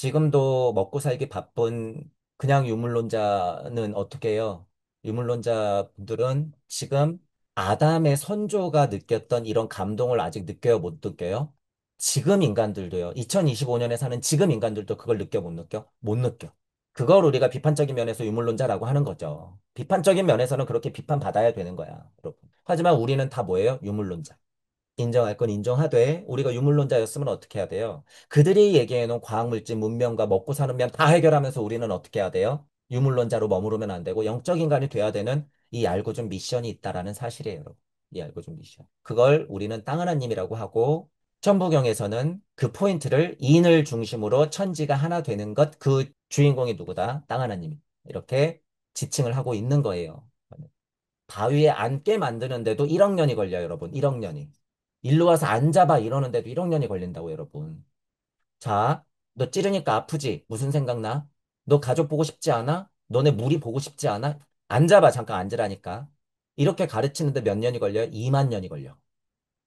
지금도 먹고 살기 바쁜 그냥 유물론자는 어떻게 해요? 유물론자 분들은 지금 아담의 선조가 느꼈던 이런 감동을 아직 느껴요, 못 느껴요? 지금 인간들도요. 2025년에 사는 지금 인간들도 그걸 느껴, 못 느껴? 못 느껴. 그걸 우리가 비판적인 면에서 유물론자라고 하는 거죠. 비판적인 면에서는 그렇게 비판받아야 되는 거야, 여러분. 하지만 우리는 다 뭐예요? 유물론자. 인정할 건 인정하되 우리가 유물론자였으면 어떻게 해야 돼요? 그들이 얘기해놓은 과학물질 문명과 먹고 사는 면 다 해결하면서 우리는 어떻게 해야 돼요? 유물론자로 머무르면 안 되고 영적 인간이 돼야 되는 이 알고 준 미션이 있다라는 사실이에요, 여러분. 이 알고 준 미션. 그걸 우리는 땅 하나님이라고 하고 천부경에서는 그 포인트를 인을 중심으로 천지가 하나 되는 것, 그 주인공이 누구다? 땅 하나님. 이렇게 지칭을 하고 있는 거예요. 바위에 앉게 만드는데도 1억 년이 걸려요, 여러분. 1억 년이. 일로 와서 앉아봐 이러는데도 1억 년이 걸린다고, 여러분. 자, 너 찌르니까 아프지? 무슨 생각나? 너 가족 보고 싶지 않아? 너네 무리 보고 싶지 않아? 앉아봐, 잠깐 앉으라니까. 이렇게 가르치는데 몇 년이 걸려요? 2만 년이 걸려.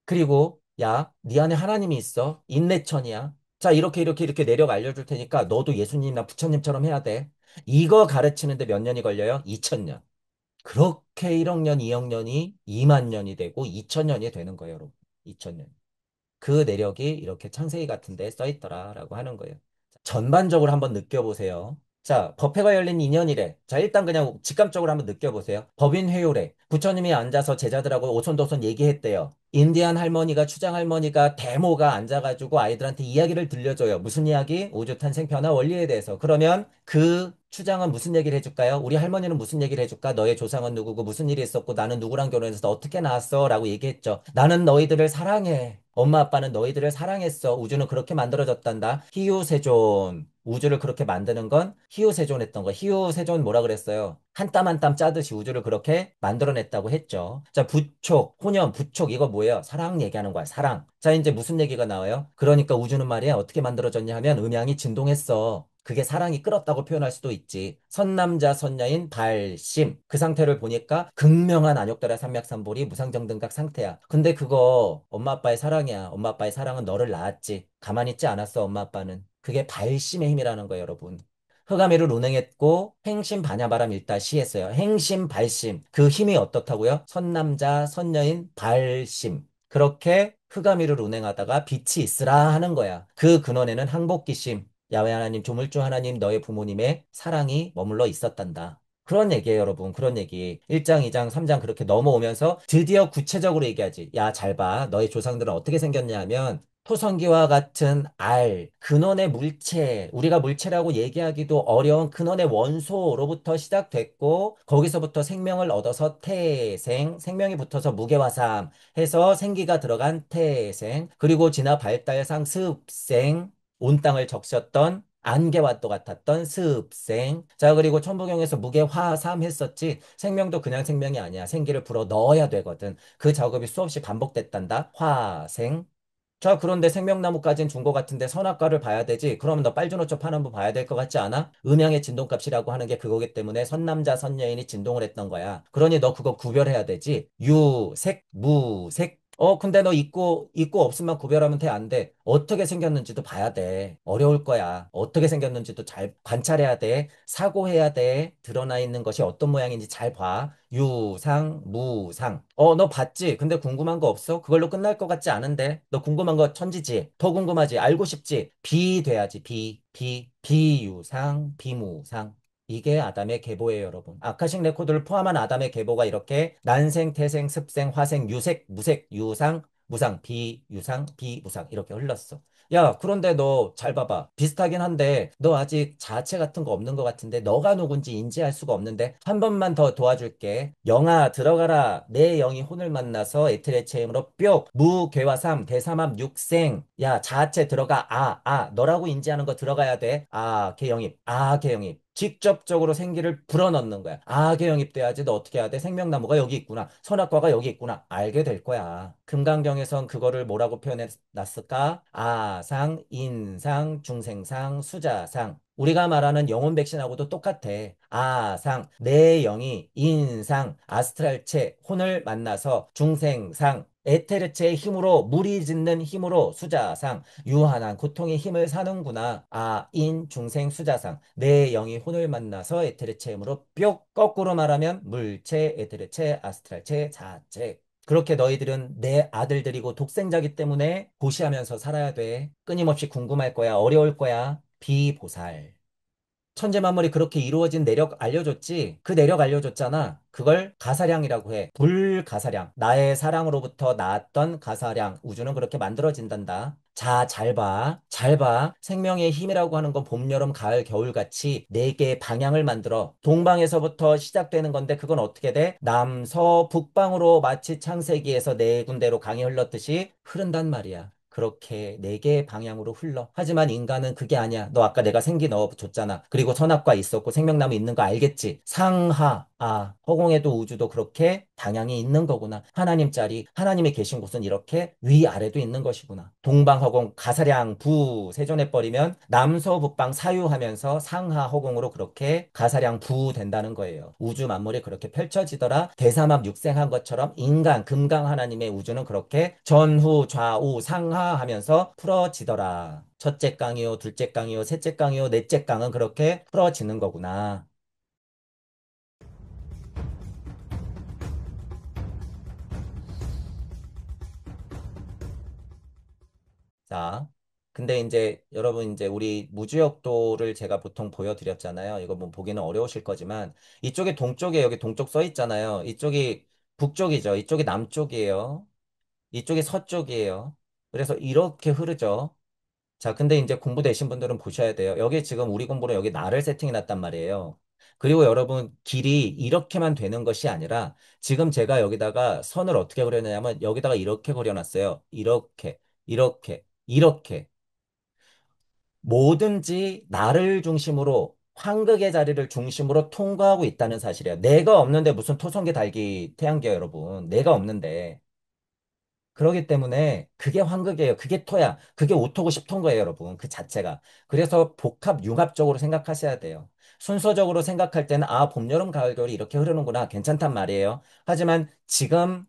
그리고, 야, 네 안에 하나님이 있어. 인내천이야. 자, 이렇게 내려가 알려줄 테니까 너도 예수님이나 부처님처럼 해야 돼. 이거 가르치는데 몇 년이 걸려요? 2천 년. 그렇게 1억 년, 2억 년이 2만 년이 되고 2천 년이 되는 거예요, 여러분. 2천 년. 그 내력이 이렇게 창세기 같은 데 써 있더라라고 하는 거예요. 전반적으로 한번 느껴보세요. 자, 법회가 열린 2년이래. 자, 일단 그냥 직감적으로 한번 느껴보세요. 법인 회요래. 부처님이 앉아서 제자들하고 오손도손 얘기했대요. 인디안 할머니가, 추장 할머니가, 대모가 앉아가지고 아이들한테 이야기를 들려줘요. 무슨 이야기? 우주 탄생 변화 원리에 대해서. 그러면 그 추장은 무슨 얘기를 해줄까요? 우리 할머니는 무슨 얘기를 해줄까? 너의 조상은 누구고 무슨 일이 있었고 나는 누구랑 결혼해서 어떻게 나왔어? 라고 얘기했죠. 나는 너희들을 사랑해. 엄마 아빠는 너희들을 사랑했어. 우주는 그렇게 만들어졌단다. 희유세존. 우주를 그렇게 만드는 건 희유세존했던 거. 희유세존 뭐라 그랬어요? 한 땀 한 땀 짜듯이 우주를 그렇게 만들어냈다고 했죠. 자, 부촉, 혼연, 부촉 이거 뭐예요? 사랑 얘기하는 거야. 사랑. 자, 이제 무슨 얘기가 나와요? 그러니까 우주는 말이야 어떻게 만들어졌냐 하면 음양이 진동했어. 그게 사랑이 끌었다고 표현할 수도 있지. 선남자, 선녀인, 발심. 그 상태를 보니까 극명한 안욕달아 삼맥삼볼이 무상정등각 상태야. 근데 그거 엄마 아빠의 사랑이야. 엄마 아빠의 사랑은 너를 낳았지. 가만히 있지 않았어, 엄마 아빠는. 그게 발심의 힘이라는 거예요, 여러분. 흑암이를 운행했고 행심 반야바람 일다 시했어요. 행심 발심. 그 힘이 어떻다고요? 선남자, 선녀인, 발심. 그렇게 흑암이를 운행하다가 빛이 있으라 하는 거야. 그 근원에는 항복기심, 야훼 하나님, 조물주 하나님, 너의 부모님의 사랑이 머물러 있었단다. 그런 얘기예요, 여러분. 그런 얘기. 1장, 2장, 3장 그렇게 넘어오면서 드디어 구체적으로 얘기하지. 야, 잘 봐. 너의 조상들은 어떻게 생겼냐 하면 토성기와 같은 알, 근원의 물체, 우리가 물체라고 얘기하기도 어려운 근원의 원소로부터 시작됐고, 거기서부터 생명을 얻어서 태생, 생명이 붙어서 무게화삼 해서 생기가 들어간 태생, 그리고 진화 발달상 습생, 온 땅을 적셨던 안개와 또 같았던 습생. 자, 그리고 천부경에서 무게화삼 했었지. 생명도 그냥 생명이 아니야. 생기를 불어 넣어야 되거든. 그 작업이 수없이 반복됐단다. 화생. 자, 그런데 생명나무까지는 준 것 같은데 선악과를 봐야 되지. 그러면 너 빨주노초 파남부 봐야 될 것 같지 않아? 음양의 진동값이라고 하는 게 그거기 때문에 선남자, 선여인이 진동을 했던 거야. 그러니 너 그거 구별해야 되지. 유색, 무색. 근데 너 있고 없으면 구별하면 돼, 안 돼? 어떻게 생겼는지도 봐야 돼. 어려울 거야. 어떻게 생겼는지도 잘 관찰해야 돼. 사고해야 돼. 드러나 있는 것이 어떤 모양인지 잘 봐. 유상, 무상. 너 봤지? 근데 궁금한 거 없어? 그걸로 끝날 것 같지 않은데? 너 궁금한 거 천지지? 더 궁금하지? 알고 싶지? 비 돼야지, 비유상, 비무상. 이게 아담의 계보예요, 여러분. 아카식 레코드를 포함한 아담의 계보가 이렇게 난생, 태생, 습생, 화생, 유색, 무색, 유상, 무상, 비유상, 비무상 이렇게 흘렀어. 야, 그런데 너 잘 봐봐. 비슷하긴 한데 너 아직 자아체 같은 거 없는 것 같은데 너가 누군지 인지할 수가 없는데 한 번만 더 도와줄게. 영아 들어가라. 내 영이 혼을 만나서 에테레 체험으로 뿅 무괴화삼 대삼합 육생. 야, 자아체 들어가. 너라고 인지하는 거 들어가야 돼. 개영입. 개영입. 직접적으로 생기를 불어넣는 거야. 개영입돼야지. 너 어떻게 해야 돼? 생명나무가 여기 있구나. 선악과가 여기 있구나. 알게 될 거야. 금강경에선 그거를 뭐라고 표현해 놨을까? 아상, 인상, 중생상, 수자상. 우리가 말하는 영혼 백신하고도 똑같아. 아상, 내 영이 인상, 아스트랄체, 혼을 만나서 중생상, 에테르체의 힘으로 물이 짓는 힘으로 수자상 유한한 고통의 힘을 사는구나. 아, 인 중생 수자상 내 영이 혼을 만나서 에테르체의 힘으로 뿅 거꾸로 말하면 물체 에테르체 아스트랄체 자체. 그렇게 너희들은 내 아들들이고 독생자기 때문에 고시하면서 살아야 돼. 끊임없이 궁금할 거야. 어려울 거야. 비보살. 천재만물이 그렇게 이루어진 내력 알려줬지? 그 내력 알려줬잖아. 그걸 가사량이라고 해. 불가사량. 나의 사랑으로부터 나왔던 가사량. 우주는 그렇게 만들어진단다. 자, 잘 봐. 잘 봐. 생명의 힘이라고 하는 건 봄, 여름, 가을, 겨울 같이 네 개의 방향을 만들어. 동방에서부터 시작되는 건데 그건 어떻게 돼? 남서 북방으로 마치 창세기에서 네 군데로 강이 흘렀듯이 흐른단 말이야. 그렇게 네 개의 방향으로 흘러. 하지만 인간은 그게 아니야. 너 아까 내가 생기 넣어줬잖아. 그리고 선악과 있었고 생명나무 있는 거 알겠지? 상하. 아, 허공에도 우주도 그렇게 방향이 있는 거구나. 하나님 짤이 하나님이 계신 곳은 이렇게 위아래도 있는 것이구나. 동방허공 가사량 부 세존해버리면 남서북방 사유하면서 상하 허공으로 그렇게 가사량 부 된다는 거예요. 우주 만물이 그렇게 펼쳐지더라. 대삼합 육생한 것처럼 인간 금강 하나님의 우주는 그렇게 전후 좌우 상하 하면서 풀어지더라. 첫째 강이요, 둘째 강이요, 셋째 강이요, 넷째 강은 그렇게 풀어지는 거구나. 자, 근데 이제 여러분 이제 우리 무주역도를 제가 보통 보여드렸잖아요. 이거 뭐 보기는 어려우실 거지만 이쪽에 동쪽에 여기 동쪽 써 있잖아요. 이쪽이 북쪽이죠. 이쪽이 남쪽이에요. 이쪽이 서쪽이에요. 그래서 이렇게 흐르죠. 자, 근데 이제 공부되신 분들은 보셔야 돼요. 여기 지금 우리 공부로 여기 날을 세팅해 놨단 말이에요. 그리고 여러분 길이 이렇게만 되는 것이 아니라 지금 제가 여기다가 선을 어떻게 그려냐면 여기다가 이렇게 그려놨어요. 이렇게, 이렇게, 이렇게. 뭐든지 나를 중심으로 환극의 자리를 중심으로 통과하고 있다는 사실이에요. 내가 없는데 무슨 토성계 달기 태양계야, 여러분. 내가 없는데. 그러기 때문에 그게 환극이에요. 그게 토야. 그게 오토고 십토인 거예요, 여러분. 그 자체가. 그래서 복합, 융합적으로 생각하셔야 돼요. 순서적으로 생각할 때는 아, 봄, 여름, 가을, 겨울이 이렇게 흐르는구나. 괜찮단 말이에요. 하지만 지금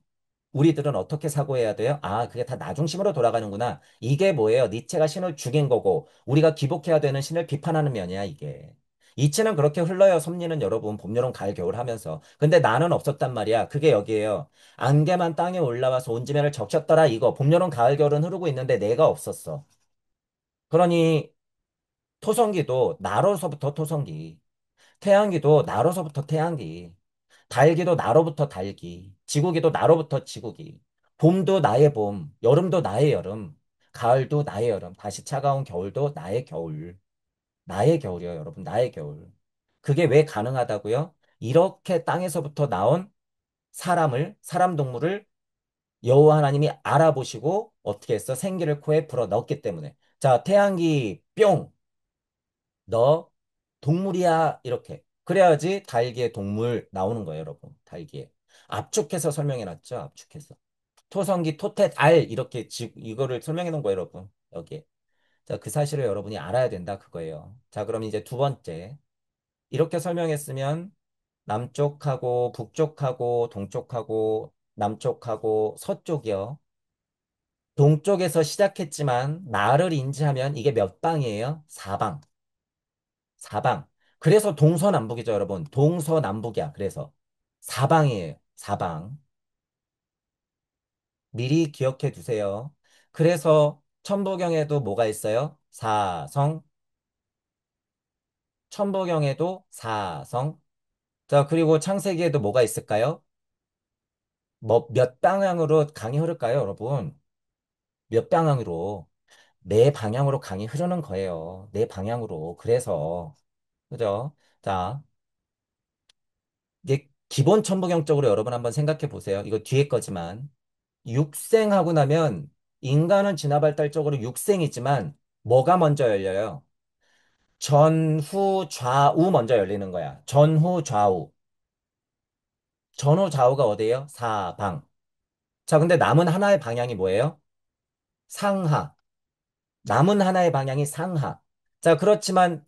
우리들은 어떻게 사고해야 돼요? 아, 그게 다 나 중심으로 돌아가는구나. 이게 뭐예요? 니체가 신을 죽인 거고, 우리가 기복해야 되는 신을 비판하는 면이야, 이게. 이치는 그렇게 흘러요, 섭리는 여러분. 봄, 여름, 가을, 겨울 하면서. 근데 나는 없었단 말이야. 그게 여기에요. 안개만 땅에 올라와서 온 지면을 적셨더라, 이거. 봄, 여름, 가을, 겨울은 흐르고 있는데 내가 없었어. 그러니 토성기도 나로서부터 토성기. 태양기도 나로서부터 태양기. 달기도 나로부터 달기, 지구기도 나로부터 지구기, 봄도 나의 봄, 여름도 나의 여름, 가을도 나의 여름, 다시 차가운 겨울도 나의 겨울, 나의 겨울이요, 여러분, 나의 겨울. 그게 왜 가능하다고요? 이렇게 땅에서부터 나온 사람 동물을 여호와 하나님이 알아보시고 어떻게 했어? 생기를 코에 불어 넣었기 때문에. 자, 태양기 뿅! 너 동물이야 이렇게 그래야지 달기의 동물 나오는 거예요 여러분 달기에 압축해서 설명해 놨죠 압축해서 토성기 토텟 알 이렇게 이거를 설명해 놓은 거예요 여러분 여기에 자 그 사실을 여러분이 알아야 된다 그거예요 자 그럼 이제 두 번째 이렇게 설명했으면 남쪽하고 북쪽하고 동쪽하고 남쪽하고 서쪽이요 동쪽에서 시작했지만 나를 인지하면 이게 몇 방이에요? 사방 사방. 그래서 동서남북이죠, 여러분. 동서남북이야. 그래서 사방이에요. 사방. 미리 기억해 두세요. 그래서 천부경에도 뭐가 있어요? 사성. 천부경에도 사성. 자, 그리고 창세기에도 뭐가 있을까요? 뭐 몇 방향으로 강이 흐를까요, 여러분? 몇 방향으로? 네 방향으로 강이 흐르는 거예요. 네 방향으로. 그래서 그죠? 자, 이게 기본 천부경적으로 여러분 한번 생각해 보세요. 이거 뒤에 거지만. 육생하고 나면 인간은 진화발달적으로 육생이지만 뭐가 먼저 열려요? 전후 좌우 먼저 열리는 거야. 전후 좌우. 전후 좌우가 어디예요? 사방. 자, 근데 남은 하나의 방향이 뭐예요? 상하. 남은 하나의 방향이 상하. 자, 그렇지만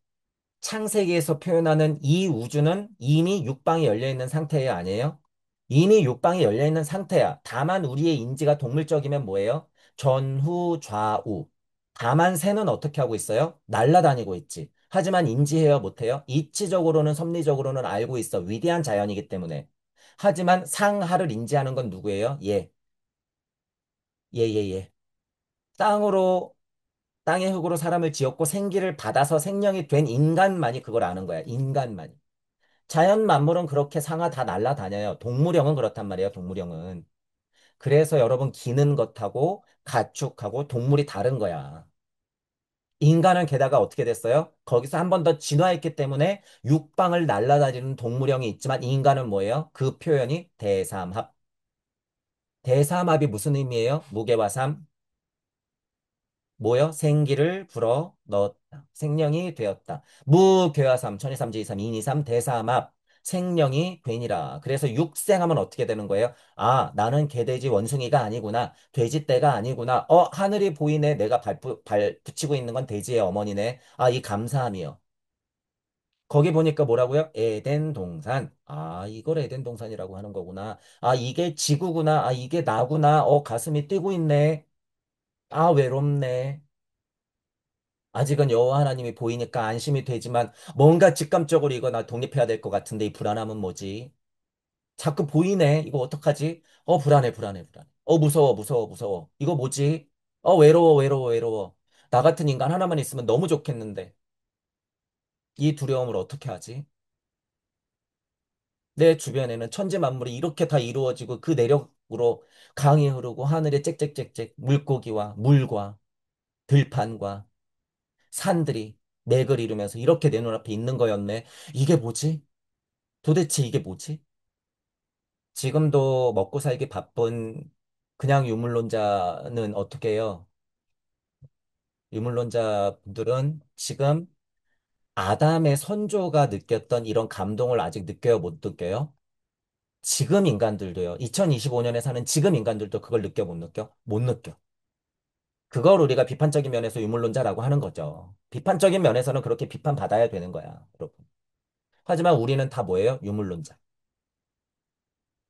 창세기에서 표현하는 이 우주는 이미 육방이 열려 있는 상태예요, 아니에요? 이미 육방이 열려 있는 상태야. 다만 우리의 인지가 동물적이면 뭐예요? 전후, 좌우. 다만 새는 어떻게 하고 있어요? 날아다니고 있지. 하지만 인지해요, 못해요? 이치적으로는 섭리적으로는 알고 있어. 위대한 자연이기 때문에. 하지만 상하를 인지하는 건 누구예요? 얘. 얘, 얘, 얘. 땅으로, 땅의 흙으로 사람을 지었고 생기를 받아서 생명이 된 인간만이 그걸 아는 거야. 인간만이. 자연 만물은 그렇게 상하 다 날아다녀요. 동물형은 그렇단 말이에요, 동물형은. 그래서 여러분 기는 것하고 가축하고 동물이 다른 거야. 인간은 게다가 어떻게 됐어요? 거기서 한 번 더 진화했기 때문에 육방을 날아다니는 동물형이 있지만 인간은 뭐예요? 그 표현이 대삼합. 대삼합이 무슨 의미예요? 무게와 삶, 뭐요? 생기를 불어 넣었다. 생명이 되었다. 무괴화삼, 천이삼지이삼, 인이삼, 대삼합. 생명이 되니라. 그래서 육생하면 어떻게 되는 거예요? 아, 나는 개돼지 원숭이가 아니구나. 돼지떼가 아니구나. 하늘이 보이네. 내가 발 붙이고 있는 건 돼지의 어머니네. 아, 이 감사함이요. 거기 보니까 뭐라고요? 에덴 동산. 아, 이걸 에덴 동산이라고 하는 거구나. 아, 이게 지구구나. 아, 이게 나구나. 가슴이 뛰고 있네. 아, 외롭네. 아직은 여호와 하나님이 보이니까 안심이 되지만 뭔가 직감적으로 이거 나 독립해야 될 것 같은데 이 불안함은 뭐지? 자꾸 보이네. 이거 어떡하지? 불안해, 불안해, 불안해. 무서워, 무서워, 무서워. 이거 뭐지? 외로워, 외로워, 외로워. 나 같은 인간 하나만 있으면 너무 좋겠는데 이 두려움을 어떻게 하지? 내 주변에는 천지 만물이 이렇게 다 이루어지고 그 내력으로 강이 흐르고 하늘에 짹짹짹짹 물고기와 물과 들판과 산들이 맥을 이루면서 이렇게 내 눈앞에 있는 거였네. 이게 뭐지? 도대체 이게 뭐지? 지금도 먹고 살기 바쁜 그냥 유물론자는 어떻게 해요? 유물론자 분들은 지금 아담의 선조가 느꼈던 이런 감동을 아직 느껴요, 못 느껴요? 지금 인간들도요. 2025년에 사는 지금 인간들도 그걸 느껴, 못 느껴? 못 느껴. 그걸 우리가 비판적인 면에서 유물론자라고 하는 거죠. 비판적인 면에서는 그렇게 비판받아야 되는 거야, 여러분. 하지만 우리는 다 뭐예요? 유물론자.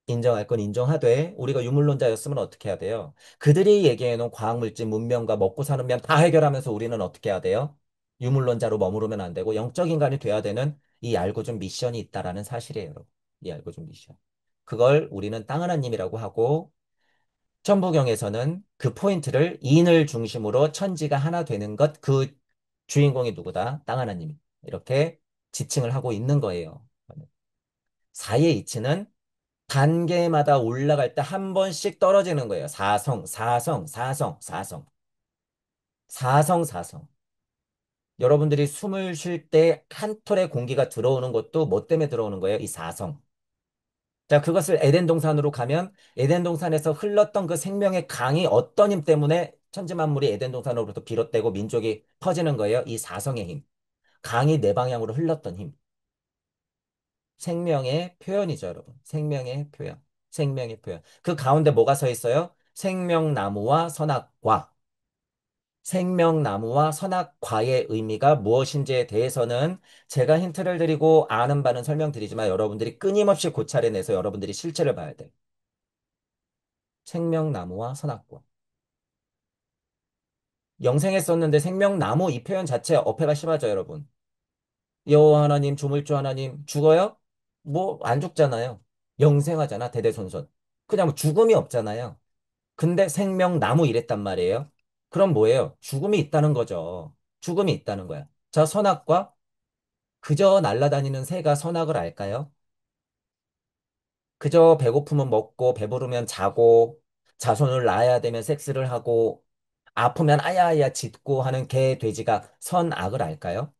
인정할 건 인정하되 우리가 유물론자였으면 어떻게 해야 돼요? 그들이 얘기해놓은 과학물질 문명과 먹고 사는 면 다 해결하면서 우리는 어떻게 해야 돼요? 유물론자로 머무르면 안 되고 영적 인간이 돼야 되는 이 알고 준 미션이 있다라는 사실이에요, 여러분. 이 알고 준 미션. 그걸 우리는 땅 하나님이라고 하고 천부경에서는 그 포인트를 인을 중심으로 천지가 하나 되는 것, 그 주인공이 누구다? 땅 하나님. 이렇게 지칭을 하고 있는 거예요. 사의 이치는 단계마다 올라갈 때 한 번씩 떨어지는 거예요. 사성, 사성, 사성, 사성, 사성, 사성. 여러분들이 숨을 쉴 때 한 톨의 공기가 들어오는 것도 뭐 때문에 들어오는 거예요? 이 사성. 자, 그것을 에덴 동산으로 가면 에덴 동산에서 흘렀던 그 생명의 강이 어떤 힘 때문에 천지 만물이 에덴 동산으로부터 비롯되고 민족이 퍼지는 거예요? 이 사성의 힘. 강이 내 방향으로 흘렀던 힘. 생명의 표현이죠, 여러분. 생명의 표현. 생명의 표현. 그 가운데 뭐가 서 있어요? 생명나무와 선악과. 생명나무와 선악과의 의미가 무엇인지에 대해서는 제가 힌트를 드리고 아는 바는 설명드리지만 여러분들이 끊임없이 고찰해 내서 여러분들이 실체를 봐야 돼. 생명나무와 선악과. 영생에 썼는데 생명나무 이 표현 자체 어폐가 심하죠, 여러분. 여호와 하나님, 조물주 하나님 죽어요? 뭐 안 죽잖아요. 영생하잖아, 대대손손. 그냥 뭐 죽음이 없잖아요. 근데 생명나무 이랬단 말이에요. 그럼 뭐예요? 죽음이 있다는 거죠. 죽음이 있다는 거야. 자, 선악과 그저 날아다니는 새가 선악을 알까요? 그저 배고프면 먹고 배부르면 자고 자손을 낳아야 되면 섹스를 하고 아프면 아야아야 짖고 하는 개, 돼지가 선악을 알까요?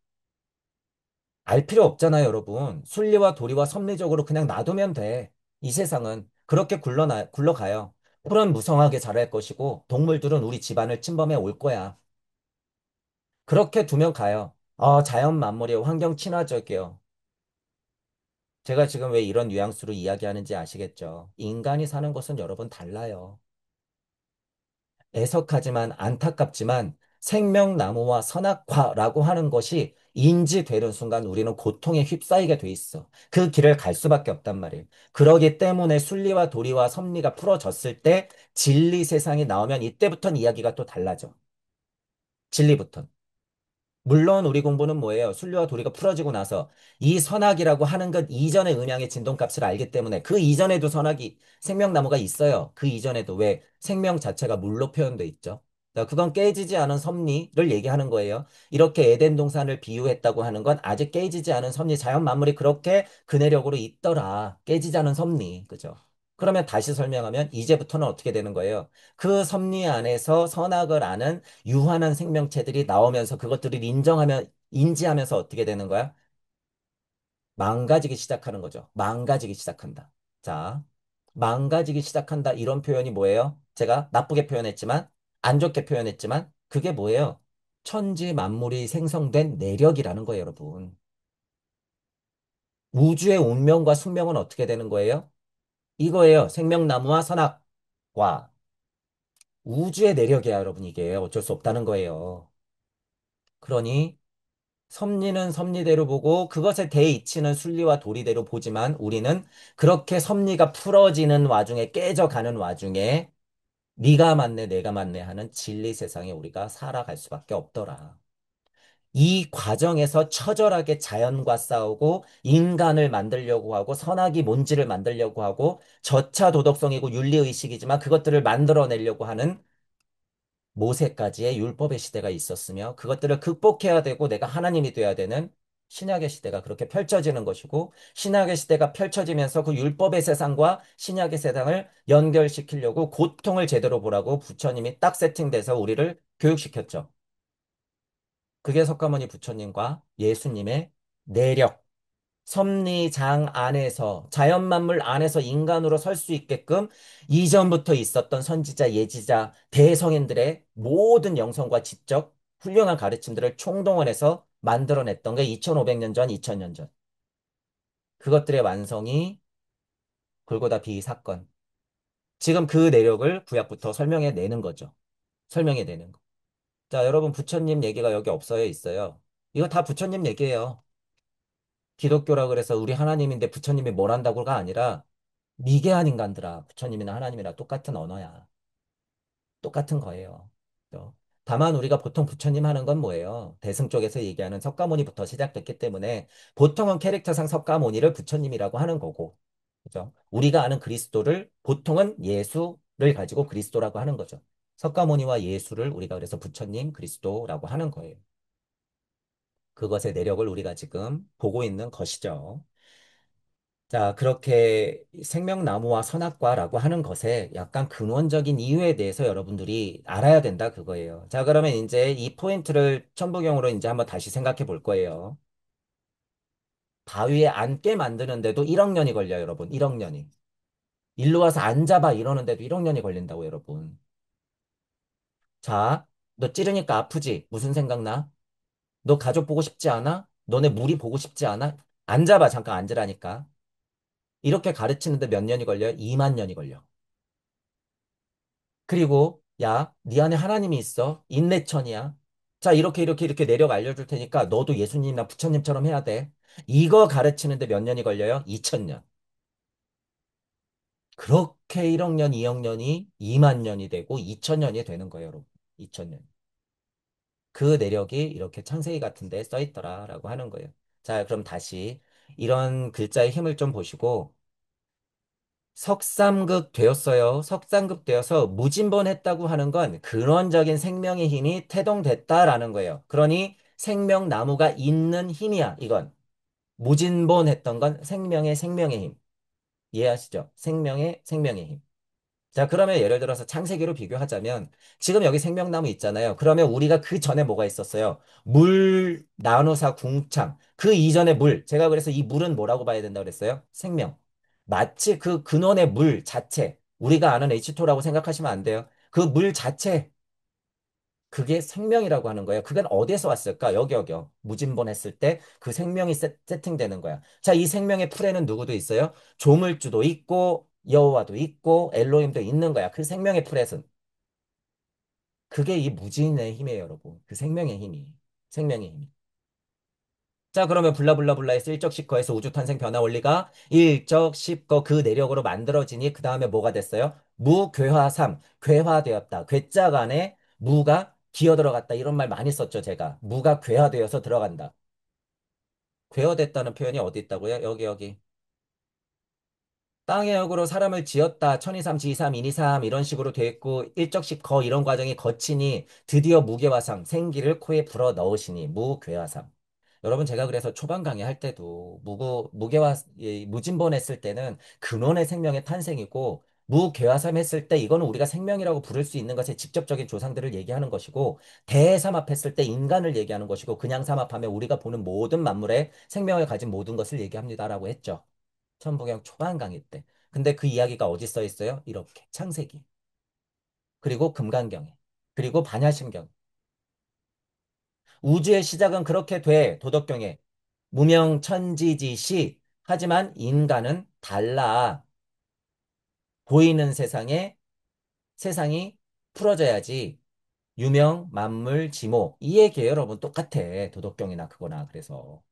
알 필요 없잖아요, 여러분. 순리와 도리와 섭리적으로 그냥 놔두면 돼. 이 세상은 그렇게 굴러가요. 풀은 무성하게 자랄 것이고 동물들은 우리 집안을 침범해 올 거야. 그렇게 두면 가요. 자연 만물이요. 환경 친화적이요. 제가 지금 왜 이런 뉘앙스로 이야기하는지 아시겠죠? 인간이 사는 것은 여러분 달라요. 애석하지만 안타깝지만 생명나무와 선악과라고 하는 것이 인지되는 순간 우리는 고통에 휩싸이게 돼 있어. 그 길을 갈 수밖에 없단 말이에요. 그러기 때문에 순리와 도리와 섭리가 풀어졌을 때 진리 세상이 나오면 이때부터는 이야기가 또 달라져. 진리부터. 물론 우리 공부는 뭐예요? 순리와 도리가 풀어지고 나서 이 선악이라고 하는 것 이전의 음양의 진동값을 알기 때문에 그 이전에도 선악이 생명나무가 있어요. 그 이전에도 왜 생명 자체가 물로 표현돼 있죠. 자, 그건 깨지지 않은 섭리를 얘기하는 거예요. 이렇게 에덴 동산을 비유했다고 하는 건 아직 깨지지 않은 섭리, 자연 만물이 그렇게 그 내력으로 있더라. 깨지지 않은 섭리. 그죠? 그러면 다시 설명하면 이제부터는 어떻게 되는 거예요? 그 섭리 안에서 선악을 아는 유한한 생명체들이 나오면서 그것들을 인지하면서 어떻게 되는 거야? 망가지기 시작하는 거죠. 망가지기 시작한다. 자, 망가지기 시작한다. 이런 표현이 뭐예요? 제가 나쁘게 표현했지만, 안 좋게 표현했지만, 그게 뭐예요? 천지 만물이 생성된 내력이라는 거예요, 여러분. 우주의 운명과 숙명은 어떻게 되는 거예요? 이거예요. 생명나무와 선악과 우주의 내력이야, 여러분. 이게 어쩔 수 없다는 거예요. 그러니 섭리는 섭리대로 보고 그것의 대이치는 순리와 도리대로 보지만 우리는 그렇게 섭리가 풀어지는 와중에 깨져가는 와중에 네가 맞네 내가 맞네 하는 진리 세상에 우리가 살아갈 수밖에 없더라. 이 과정에서 처절하게 자연과 싸우고 인간을 만들려고 하고 선악이 뭔지를 만들려고 하고 저차 도덕성이고 윤리의식이지만 그것들을 만들어내려고 하는 모세까지의 율법의 시대가 있었으며 그것들을 극복해야 되고 내가 하나님이 돼야 되는 신약의 시대가 그렇게 펼쳐지는 것이고 신약의 시대가 펼쳐지면서 그 율법의 세상과 신약의 세상을 연결시키려고 고통을 제대로 보라고 부처님이 딱 세팅돼서 우리를 교육시켰죠. 그게 석가모니 부처님과 예수님의 내력, 섭리장 안에서 자연 만물 안에서 인간으로 설 수 있게끔 이전부터 있었던 선지자, 예지자, 대성인들의 모든 영성과 지적, 훌륭한 가르침들을 총동원해서 만들어냈던 게 2500년 전, 2000년 전. 그것들의 완성이 골고다 비사건. 지금 그 내력을 구약부터 설명해 내는 거죠. 설명해 내는 거. 자, 여러분 부처님 얘기가 여기 없어요, 있어요? 이거 다 부처님 얘기예요. 기독교라 그래서 우리 하나님인데 부처님이 뭘 한다고가 아니라 미개한 인간들아. 부처님이나 하나님이나 똑같은 언어야. 똑같은 거예요. 그죠? 다만 우리가 보통 부처님 하는 건 뭐예요? 대승 쪽에서 얘기하는 석가모니부터 시작됐기 때문에 보통은 캐릭터상 석가모니를 부처님이라고 하는 거고. 그죠? 우리가 아는 그리스도를 보통은 예수를 가지고 그리스도라고 하는 거죠. 석가모니와 예수를 우리가 그래서 부처님, 그리스도라고 하는 거예요. 그것의 내력을 우리가 지금 보고 있는 것이죠. 자, 그렇게 생명나무와 선악과라고 하는 것에 약간 근원적인 이유에 대해서 여러분들이 알아야 된다 그거예요. 자, 그러면 이제 이 포인트를 천부경으로 이제 한번 다시 생각해 볼 거예요. 바위에 앉게 만드는데도 1억 년이 걸려요, 여러분. 1억 년이. 일로 와서 앉아봐 이러는데도 1억 년이 걸린다고, 여러분. 자, 너 찌르니까 아프지? 무슨 생각나? 너 가족 보고 싶지 않아? 너네 무리 보고 싶지 않아? 앉아봐, 잠깐 앉으라니까. 이렇게 가르치는데 몇 년이 걸려요? 2만 년이 걸려. 그리고 야, 네 안에 하나님이 있어. 인내천이야. 자, 이렇게 내력 알려줄 테니까 너도 예수님이나 부처님처럼 해야 돼. 이거 가르치는데 몇 년이 걸려요? 2000년. 그렇게 1억 년, 2억 년이 2만 년이 되고 2000년이 되는 거예요, 여러분. 2000년. 그 내력이 이렇게 창세기 같은 데 써 있더라라고 하는 거예요. 자, 그럼 다시 이런 글자의 힘을 좀 보시고 석삼극 되었어요. 석삼극 되어서 무진본했다고 하는 건 근원적인 생명의 힘이 태동됐다라는 거예요. 그러니 생명나무가 있는 힘이야, 이건. 무진본했던 건 생명의 힘. 이해하시죠? 생명의 힘. 자, 그러면 예를 들어서 창세기로 비교하자면 지금 여기 생명나무 있잖아요. 그러면 우리가 그 전에 뭐가 있었어요? 물, 나누사, 궁창. 그 이전에 물. 제가 그래서 이 물은 뭐라고 봐야 된다고 그랬어요? 생명. 마치 그 근원의 물 자체. 우리가 아는 H2라고 생각하시면 안 돼요. 그 물 자체. 그게 생명이라고 하는 거예요. 그건 어디에서 왔을까? 여기요. 무진본 했을 때 그 생명이 세팅되는 거야. 자, 이 생명의 풀에는 누구도 있어요? 조물주도 있고 여호와도 있고 엘로힘도 있는 거야. 그 생명의 풀에는. 그게 이 무진의 힘이에요, 여러분. 그 생명의 힘이. 생명의 힘이. 자, 그러면 블라블라블라에서 일적십거에서 우주 탄생 변화 원리가 일적십거 그 내력으로 만들어지니 그 다음에 뭐가 됐어요? 무괴화삼, 괴화되었다. 괴짝 안에 무가 기어 들어갔다. 이런 말 많이 썼죠, 제가. 무가 괴화되어서 들어간다. 괴화됐다는 표현이 어디 있다고요? 여기. 땅의 역으로 사람을 지었다. 천이삼, 지이삼, 인이삼 이런 식으로 돼 있고 일적십거 이런 과정이 거치니 드디어 무괴화삼, 생기를 코에 불어 넣으시니 무괴화삼. 여러분 제가 그래서 초반 강의할 때도 무괴화 무진본 했을 때는 근원의 생명의 탄생이고 무괴화삼 했을 때 이거는 우리가 생명이라고 부를 수 있는 것의 직접적인 조상들을 얘기하는 것이고 대삼합 했을 때 인간을 얘기하는 것이고 그냥 삼합하면 우리가 보는 모든 만물의 생명을 가진 모든 것을 얘기합니다라고 했죠. 천부경 초반 강의 때. 근데 그 이야기가 어디 써 있어요? 이렇게 창세기. 그리고 금강경에. 그리고 반야심경. 우주의 시작은 그렇게 돼. 도덕경에. 무명천지지시. 하지만 인간은 달라. 보이는 세상이 풀어져야지. 유명, 만물, 지모. 이 얘기예요, 여러분. 똑같아. 도덕경이나 그거나. 그래서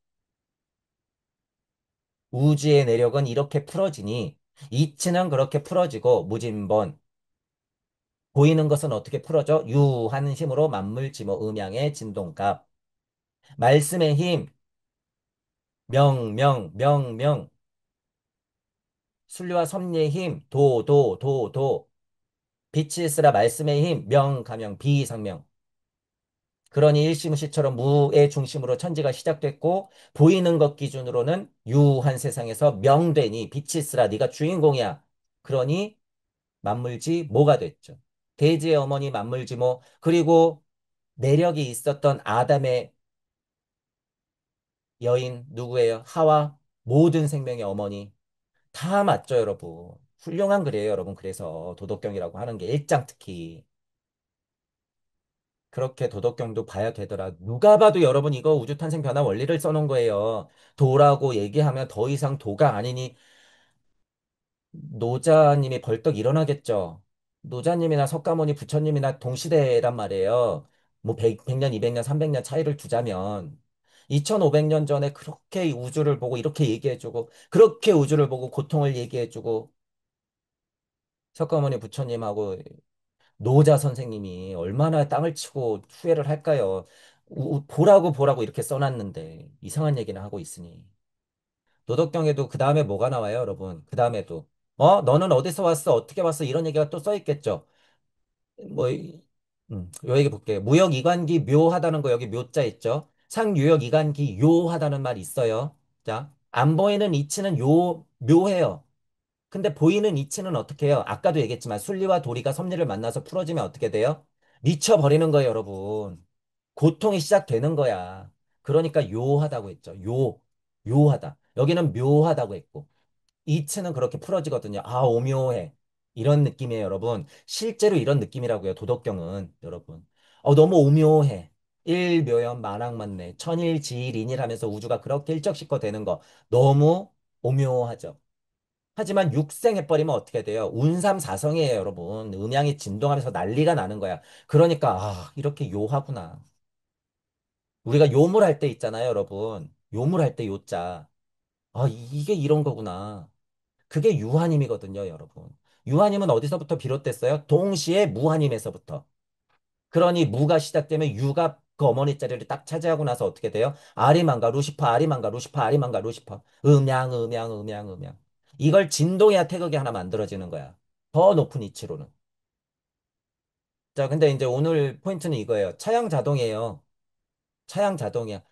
우주의 내력은 이렇게 풀어지니 이치는 그렇게 풀어지고 무진번 보이는 것은 어떻게 풀어져? 유한 힘으로 만물지모 음양의 진동값. 말씀의 힘, 명명. 순리와 섭리의 힘, 도. 빛이 있으라 말씀의 힘, 명가명, 비상명. 그러니 일시무시처럼 무의 중심으로 천지가 시작됐고 보이는 것 기준으로는 유한 세상에서 명되니 빛이 있으라 네가 주인공이야. 그러니 만물지 모가 됐죠. 대지의 어머니 만물지모 그리고 내력이 있었던 아담의 여인 누구예요? 하와 모든 생명의 어머니 다 맞죠, 여러분. 훌륭한 글이에요, 여러분. 그래서 도덕경이라고 하는 게 일장 특히 그렇게 도덕경도 봐야 되더라. 누가 봐도 여러분 이거 우주탄생 변화 원리를 써놓은 거예요. 도라고 얘기하면 더 이상 도가 아니니 노자님이 벌떡 일어나겠죠. 노자님이나 석가모니 부처님이나 동시대란 말이에요. 뭐 100년, 200년, 300년 차이를 두자면 2500년 전에 그렇게 우주를 보고 이렇게 얘기해주고 그렇게 우주를 보고 고통을 얘기해주고 석가모니 부처님하고 노자 선생님이 얼마나 땅을 치고 후회를 할까요? 보라고 이렇게 써놨는데 이상한 얘기는 하고 있으니. 도덕경에도 그 다음에 뭐가 나와요, 여러분? 그 다음에도. 너는 어디서 왔어? 어떻게 왔어? 이런 얘기가 또 써 있겠죠. 뭐, 요 얘기 볼게요. 무역 이관기 묘하다는 거 여기 묘자 있죠? 상유역 이관기 요하다는 말 있어요. 자, 안 보이는 이치는 묘해요. 근데 보이는 이치는 어떻게 해요? 아까도 얘기했지만 순리와 도리가 섭리를 만나서 풀어지면 어떻게 돼요? 미쳐버리는 거예요, 여러분. 고통이 시작되는 거야. 그러니까 요하다고 했죠. 요하다. 여기는 묘하다고 했고. 이치는 그렇게 풀어지거든요. 아, 오묘해. 이런 느낌이에요, 여러분. 실제로 이런 느낌이라고요, 도덕경은, 여러분. 너무 오묘해. 일묘연 만학만내, 천일지일인일하면서 우주가 그렇게 일적시거 되는 거 너무 오묘하죠. 하지만 육생해버리면 어떻게 돼요? 운삼사성이에요, 여러분. 음양이 진동하면서 난리가 나는 거야. 그러니까, 이렇게 요하구나. 우리가 요물할 때 있잖아요, 여러분. 요물할 때 요자. 이게 이런 거구나. 그게 유한임이거든요, 여러분. 유한임은 어디서부터 비롯됐어요? 동시에 무한임에서부터. 그러니 무가 시작되면 유가 그 어머니 자리를 딱 차지하고 나서 어떻게 돼요? 아리만가 루시퍼, 아리만가 루시퍼, 아리만가 루시퍼. 음양. 이걸 진동해야 태극이 하나 만들어지는 거야. 더 높은 이치로는. 자, 근데 이제 오늘 포인트는 이거예요. 차양 자동이에요. 차양 자동이야.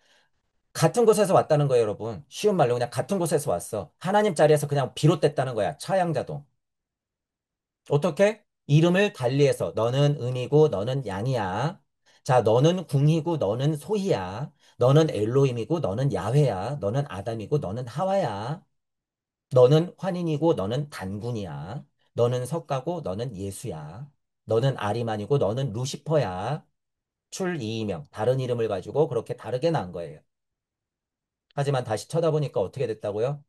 같은 곳에서 왔다는 거예요, 여러분. 쉬운 말로 그냥 같은 곳에서 왔어. 하나님 자리에서 그냥 비롯됐다는 거야. 차양 자동. 어떻게? 이름을 달리해서 너는 음이고 너는 양이야. 자, 너는 궁이고 너는 소희야. 너는 엘로힘이고 너는 야훼야. 너는 아담이고 너는 하와야. 너는 환인이고 너는 단군이야. 너는 석가고 너는 예수야. 너는 아리만이고 너는 루시퍼야. 출이명 다른 이름을 가지고 그렇게 다르게 난 거예요. 하지만 다시 쳐다보니까 어떻게 됐다고요?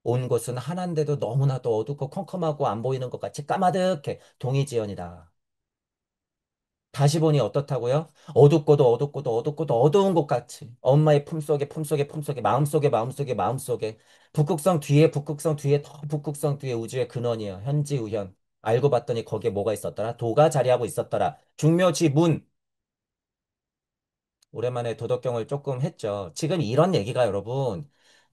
온 곳은 하나인데도 너무나도 어둡고 컴컴하고 안 보이는 것 같이 까마득해. 동이지연이다. 다시 보니 어떻다고요? 어둡고도 어둡고도 어둡고도 어두운 것 같이 엄마의 품속에 품속에 품속에 마음속에 마음속에 마음속에 북극성 뒤에 북극성 뒤에 더 북극성 뒤에 우주의 근원이요. 현지우현. 알고 봤더니 거기에 뭐가 있었더라? 도가 자리하고 있었더라. 중묘지문. 오랜만에 도덕경을 조금 했죠. 지금 이런 얘기가 여러분,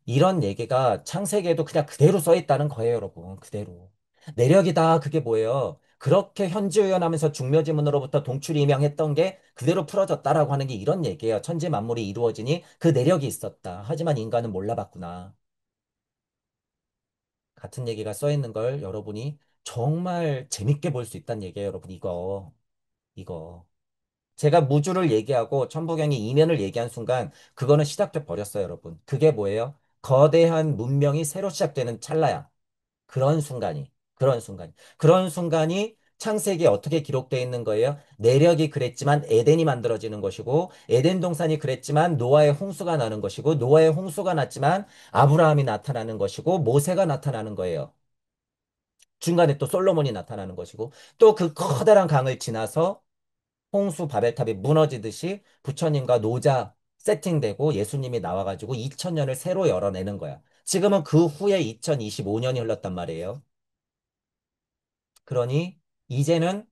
이런 얘기가 창세기에도 그냥 그대로 써 있다는 거예요, 여러분. 그대로. 내력이다. 그게 뭐예요? 그렇게 현지유연하면서 중묘지문으로부터 동출이명했던 게 그대로 풀어졌다라고 하는 게 이런 얘기예요. 천지 만물이 이루어지니 그 내력이 있었다. 하지만 인간은 몰라봤구나. 같은 얘기가 써 있는 걸 여러분이 정말 재밌게 볼 수 있다는 얘기예요, 여러분. 이거. 제가 무주를 얘기하고 천부경이 이면을 얘기한 순간 그거는 시작돼 버렸어요, 여러분. 그게 뭐예요? 거대한 문명이 새로 시작되는 찰나야. 그런 순간이 창세기에 어떻게 기록되어 있는 거예요? 내력이 그랬지만 에덴이 만들어지는 것이고 에덴 동산이 그랬지만 노아의 홍수가 나는 것이고 노아의 홍수가 났지만 아브라함이 나타나는 것이고 모세가 나타나는 거예요. 중간에 또 솔로몬이 나타나는 것이고 또 그 커다란 강을 지나서 홍수 바벨탑이 무너지듯이 부처님과 노자 세팅되고 예수님이 나와가지고 2000년을 새로 열어내는 거야. 지금은 그 후에 2025년이 흘렀단 말이에요. 그러니 이제는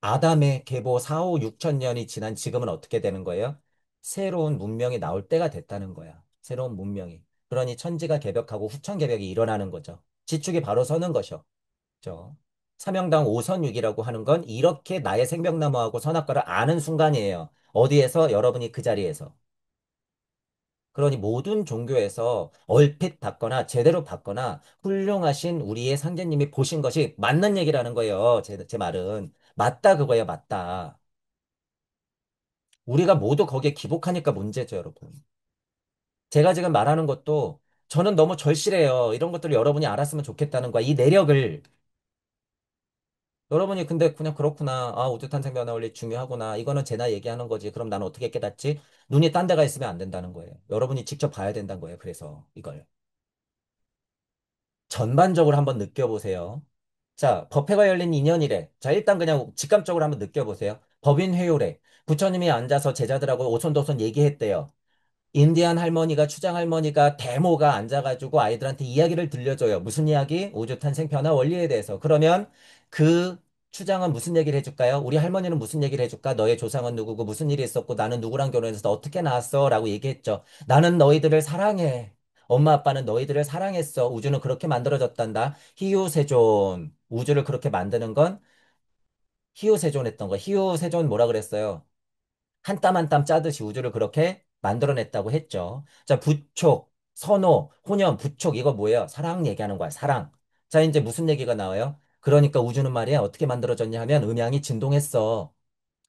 아담의 계보 4, 5, 6천 년이 지난 지금은 어떻게 되는 거예요? 새로운 문명이 나올 때가 됐다는 거야. 새로운 문명이. 그러니 천지가 개벽하고 후천개벽이 일어나는 거죠. 지축이 바로 서는 것이죠. 사명당 5선육이라고 하는 건 이렇게 나의 생명나무하고 선악과를 아는 순간이에요. 어디에서? 여러분이 그 자리에서. 그러니 모든 종교에서 얼핏 봤거나 제대로 봤거나 훌륭하신 우리의 상제님이 보신 것이 맞는 얘기라는 거예요. 제 말은. 맞다 그거예요. 맞다. 우리가 모두 거기에 기복하니까 문제죠, 여러분. 제가 지금 말하는 것도 저는 너무 절실해요. 이런 것들을 여러분이 알았으면 좋겠다는 거야. 이 내력을. 여러분이 근데 그냥 그렇구나. 아, 우주탄생 변화 원리 중요하구나. 이거는 제 나이 얘기하는 거지. 그럼 나는 어떻게 깨닫지? 눈이 딴 데가 있으면 안 된다는 거예요. 여러분이 직접 봐야 된다는 거예요. 그래서 이걸. 전반적으로 한번 느껴보세요. 자, 법회가 열린 2년이래. 자, 일단 그냥 직감적으로 한번 느껴보세요. 법인 회요래. 부처님이 앉아서 제자들하고 오손도손 얘기했대요. 인디안 할머니가 추장 할머니가 데모가 앉아가지고 아이들한테 이야기를 들려줘요. 무슨 이야기? 우주 탄생 변화 원리에 대해서. 그러면 그 추장은 무슨 얘기를 해줄까요? 우리 할머니는 무슨 얘기를 해줄까? 너의 조상은 누구고 무슨 일이 있었고 나는 누구랑 결혼해서 너 어떻게 낳았어? 라고 얘기했죠. 나는 너희들을 사랑해. 엄마 아빠는 너희들을 사랑했어. 우주는 그렇게 만들어졌단다. 희유세존. 우주를 그렇게 만드는 건 희유세존했던 거. 희유세존 뭐라 그랬어요? 한 땀 한 땀 짜듯이 우주를 그렇게 만들어냈다고 했죠. 자, 부촉, 선호, 혼연, 부촉, 이거 뭐예요? 사랑 얘기하는 거야, 사랑. 자, 이제 무슨 얘기가 나와요? 그러니까 우주는 말이야, 어떻게 만들어졌냐 하면 음양이 진동했어.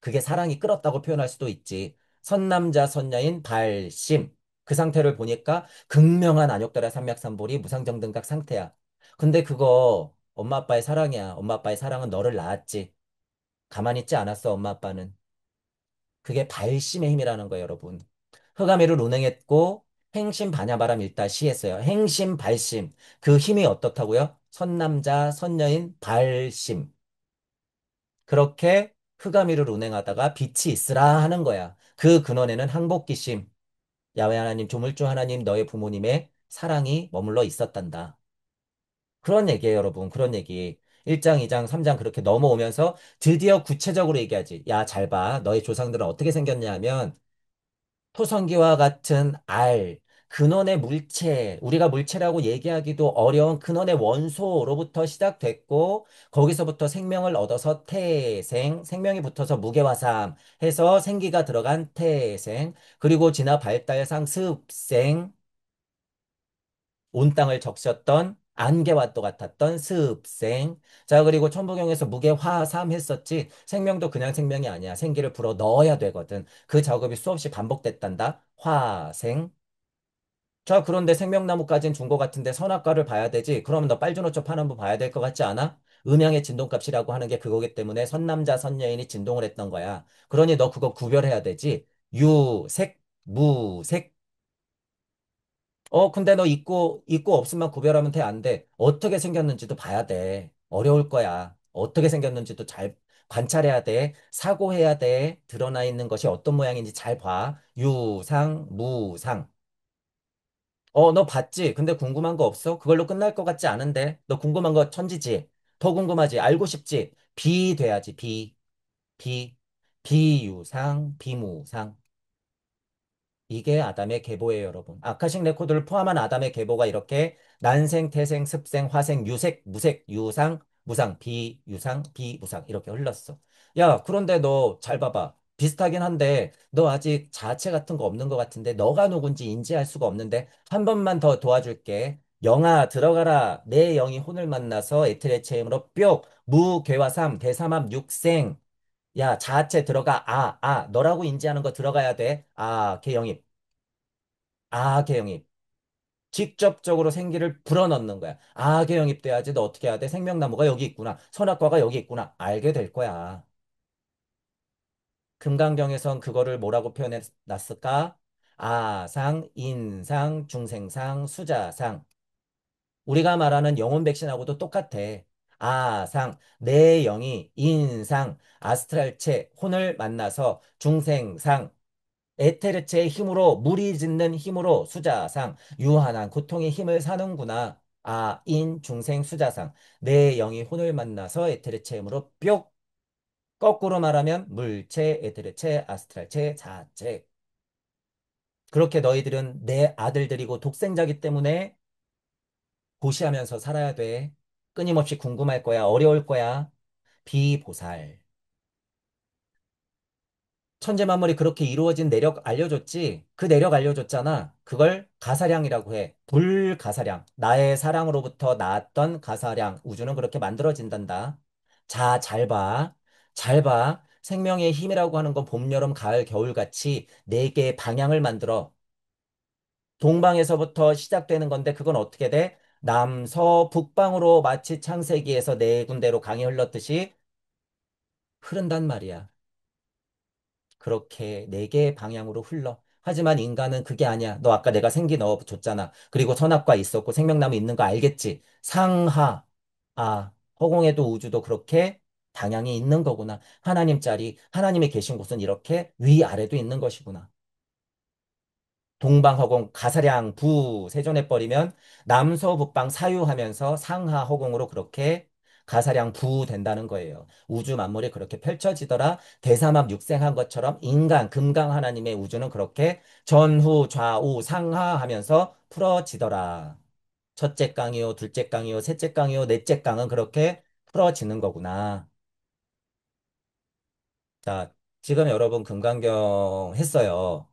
그게 사랑이 끌었다고 표현할 수도 있지. 선남자, 선녀인 발심. 그 상태를 보니까 극명한 안욕달의 삼맥삼볼이 무상정등각 상태야. 근데 그거 엄마 아빠의 사랑이야. 엄마 아빠의 사랑은 너를 낳았지. 가만히 있지 않았어, 엄마 아빠는. 그게 발심의 힘이라는 거예요, 여러분. 흑암이를 운행했고 행심 반야바람 일다 시했어요. 행심 발심. 그 힘이 어떻다고요? 선남자 선녀인 발심. 그렇게 흑암이를 운행하다가 빛이 있으라 하는 거야. 그 근원에는 항복기심, 야훼 하나님, 조물주 하나님, 너의 부모님의 사랑이 머물러 있었단다. 그런 얘기예요, 여러분. 그런 얘기. 1장, 2장, 3장 그렇게 넘어오면서 드디어 구체적으로 얘기하지. 야, 잘 봐. 너의 조상들은 어떻게 생겼냐 하면 토성기와 같은 알, 근원의 물체, 우리가 물체라고 얘기하기도 어려운 근원의 원소로부터 시작됐고, 거기서부터 생명을 얻어서 태생, 생명이 붙어서 무게화삼 해서 생기가 들어간 태생, 그리고 진화 발달상 습생, 온 땅을 적셨던 안개와 또 같았던 습생. 자, 그리고 천부경에서 무게화삼 했었지. 생명도 그냥 생명이 아니야. 생기를 불어 넣어야 되거든. 그 작업이 수없이 반복됐단다. 화생. 자, 그런데 생명나무까지는 준 것 같은데 선악과를 봐야 되지. 그러면 너 빨주노초 파남부 봐야 될 것 같지 않아? 음양의 진동값이라고 하는 게 그거기 때문에 선남자, 선여인이 진동을 했던 거야. 그러니 너 그거 구별해야 되지. 유색, 무색, 근데 너 있고 없으면 구별하면 돼, 안 돼? 어떻게 생겼는지도 봐야 돼. 어려울 거야. 어떻게 생겼는지도 잘 관찰해야 돼. 사고해야 돼. 드러나 있는 것이 어떤 모양인지 잘 봐. 유상, 무상. 너 봤지? 근데 궁금한 거 없어? 그걸로 끝날 것 같지 않은데? 너 궁금한 거 천지지? 더 궁금하지? 알고 싶지? 비 돼야지, 비. 비. 비유상, 비무상. 이게 아담의 계보예요, 여러분. 아카식 레코드를 포함한 아담의 계보가 이렇게 난생, 태생, 습생, 화생, 유색, 무색, 유상, 무상, 비유상, 비무상 이렇게 흘렀어. 야, 그런데 너 잘 봐봐. 비슷하긴 한데 너 아직 자아체 같은 거 없는 것 같은데 너가 누군지 인지할 수가 없는데 한 번만 더 도와줄게. 영아 들어가라. 내 영이 혼을 만나서 에테레 체험으로 뿅 무괴와 삼 대삼합 육생. 야, 자아체 들어가. 너라고 인지하는 거 들어가야 돼. 개영입. 개영입. 직접적으로 생기를 불어넣는 거야. 개영입 돼야지. 너 어떻게 해야 돼? 생명나무가 여기 있구나. 선악과가 여기 있구나. 알게 될 거야. 금강경에선 그거를 뭐라고 표현해 놨을까? 아상, 인상, 중생상, 수자상. 우리가 말하는 영혼 백신하고도 똑같아. 아상, 내 영이 인상, 아스트랄체, 혼을 만나서 중생상, 에테르체의 힘으로 무리짓는 힘으로 수자상 유한한 고통의 힘을 사는구나. 인 중생 수자상 내 영이 혼을 만나서 에테르체의 힘으로 뿅 거꾸로 말하면 물체 에테르체 아스트랄체 자체. 그렇게 너희들은 내 아들들이고 독생자기 때문에 고시하면서 살아야 돼. 끊임없이 궁금할 거야. 어려울 거야. 비보살. 천재만물이 그렇게 이루어진 내력 알려줬지? 그 내력 알려줬잖아. 그걸 가사량이라고 해. 불가사량. 나의 사랑으로부터 나왔던 가사량. 우주는 그렇게 만들어진단다. 자, 잘 봐. 잘 봐. 생명의 힘이라고 하는 건 봄, 여름, 가을, 겨울 같이 네 개의 방향을 만들어. 동방에서부터 시작되는 건데 그건 어떻게 돼? 남서 북방으로 마치 창세기에서 네 군데로 강이 흘렀듯이 흐른단 말이야. 그렇게 네 개의 방향으로 흘러. 하지만 인간은 그게 아니야. 너 아까 내가 생기 넣어줬잖아. 그리고 선악과 있었고 생명나무 있는 거 알겠지? 상하. 허공에도 우주도 그렇게 방향이 있는 거구나. 하나님 자리, 하나님이 계신 곳은 이렇게 위아래도 있는 것이구나. 동방허공 가사량 부 세존해버리면 남서북방 사유하면서 상하허공으로 그렇게 가사량 부 된다는 거예요. 우주 만물이 그렇게 펼쳐지더라. 대삼합 육생한 것처럼 인간 금강 하나님의 우주는 그렇게 전후 좌우 상하하면서 풀어지더라. 첫째 강이요, 둘째 강이요, 셋째 강이요, 넷째 강은 그렇게 풀어지는 거구나. 자, 지금 여러분 금강경 했어요.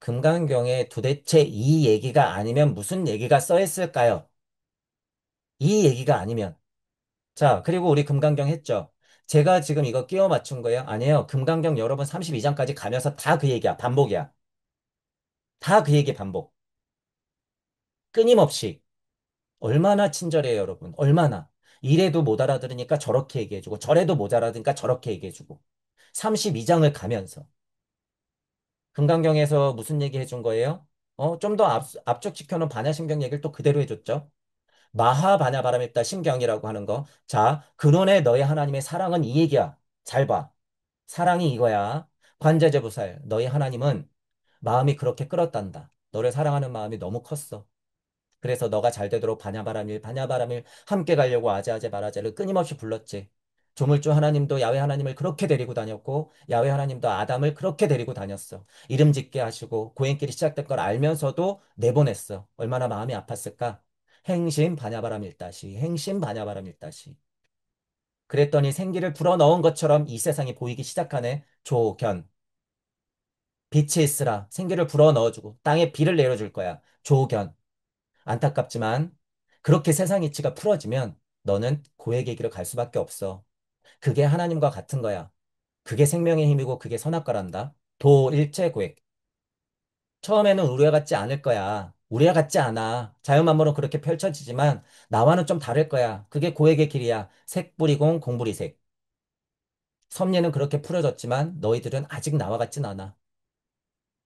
금강경에 도대체 이 얘기가 아니면 무슨 얘기가 써 있을까요? 이 얘기가 아니면. 자, 그리고 우리 금강경 했죠? 제가 지금 이거 끼워 맞춘 거예요? 아니에요. 금강경 여러분 32장까지 가면서 다 그 얘기야. 반복이야. 다 그 얘기 반복. 끊임없이. 얼마나 친절해요, 여러분. 얼마나. 이래도 못 알아들으니까 저렇게 얘기해주고, 저래도 못 알아들으니까 저렇게 얘기해주고. 32장을 가면서. 금강경에서 무슨 얘기 해준 거예요? 좀 더 압축시켜놓은 반야신경 얘기를 또 그대로 해줬죠? 마하바냐바람입다 신경이라고 하는 거. 자, 근원의 너의 하나님의 사랑은 이 얘기야. 잘 봐. 사랑이 이거야. 관제제부살. 너희 하나님은 마음이 그렇게 끌었단다. 너를 사랑하는 마음이 너무 컸어. 그래서 너가 잘 되도록 바냐바라밀, 바냐바라밀 함께 가려고 아제아제 마라제를 끊임없이 불렀지. 조물주 하나님도 야훼 하나님을 그렇게 데리고 다녔고 야훼 하나님도 아담을 그렇게 데리고 다녔어. 이름 짓게 하시고 고행길이 시작된 걸 알면서도 내보냈어. 얼마나 마음이 아팠을까? 행심 바냐바라밀다시, 행심 바냐바라밀다시. 그랬더니 생기를 불어넣은 것처럼 이 세상이 보이기 시작하네. 조견. 빛이 있으라. 생기를 불어넣어주고 땅에 비를 내려줄 거야. 조견. 안타깝지만 그렇게 세상 이치가 풀어지면 너는 고액의 길을 갈 수밖에 없어. 그게 하나님과 같은 거야. 그게 생명의 힘이고 그게 선악과란다. 도일체 고액. 처음에는 우리와 같지 않을 거야. 우리와 같지 않아. 자연만물은 그렇게 펼쳐지지만 나와는 좀 다를 거야. 그게 고액의 길이야. 색뿌리공 공부리색. 섭리는 그렇게 풀어졌지만 너희들은 아직 나와 같진 않아.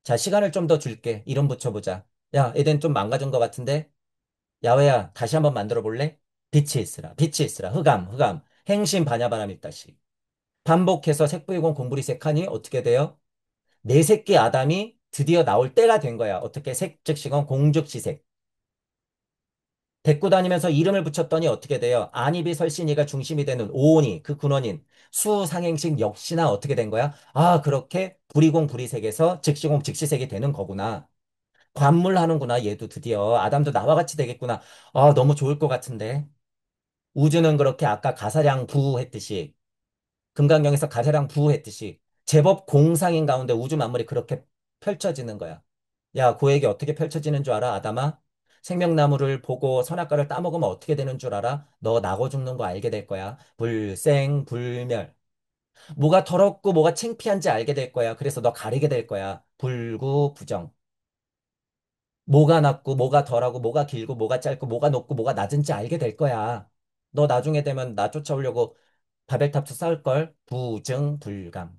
자, 시간을 좀 더 줄게. 이름 붙여보자. 야, 에덴 좀 망가진 것 같은데? 야외야, 다시 한번 만들어 볼래? 빛이 있으라, 빛이 있으라, 흑암, 흑암, 행신 바냐바람 있다시. 반복해서 색부이공 공부리색하니 어떻게 돼요? 내 새끼 아담이 드디어 나올 때가 된 거야. 어떻게 색즉시건 공즉시색. 데리고 다니면서 이름을 붙였더니 어떻게 돼요? 안입이 설신이가 중심이 되는 오온이 그 근원인 수상행식 역시나 어떻게 된 거야? 아, 그렇게 불이공 불이색에서 즉시공 즉시색이 되는 거구나. 관물하는구나. 얘도 드디어 아담도 나와 같이 되겠구나. 아, 너무 좋을 것 같은데. 우주는 그렇게 아까 가사량 부했듯이 금강경에서 가사량 부했듯이 제법 공상인 가운데 우주 만물이 그렇게 펼쳐지는 거야. 야, 고에게 어떻게 펼쳐지는 줄 알아, 아담아? 생명나무를 보고 선악과를 따먹으면 어떻게 되는 줄 알아? 너 나고 죽는 거 알게 될 거야. 불생불멸. 뭐가 더럽고 뭐가 창피한지 알게 될 거야. 그래서 너 가리게 될 거야. 불구부정. 뭐가 낮고 뭐가 덜하고 뭐가 길고 뭐가 짧고 뭐가 높고 뭐가 낮은지 알게 될 거야. 너 나중에 되면 나 쫓아오려고 바벨탑도 쌓을걸? 부증불감.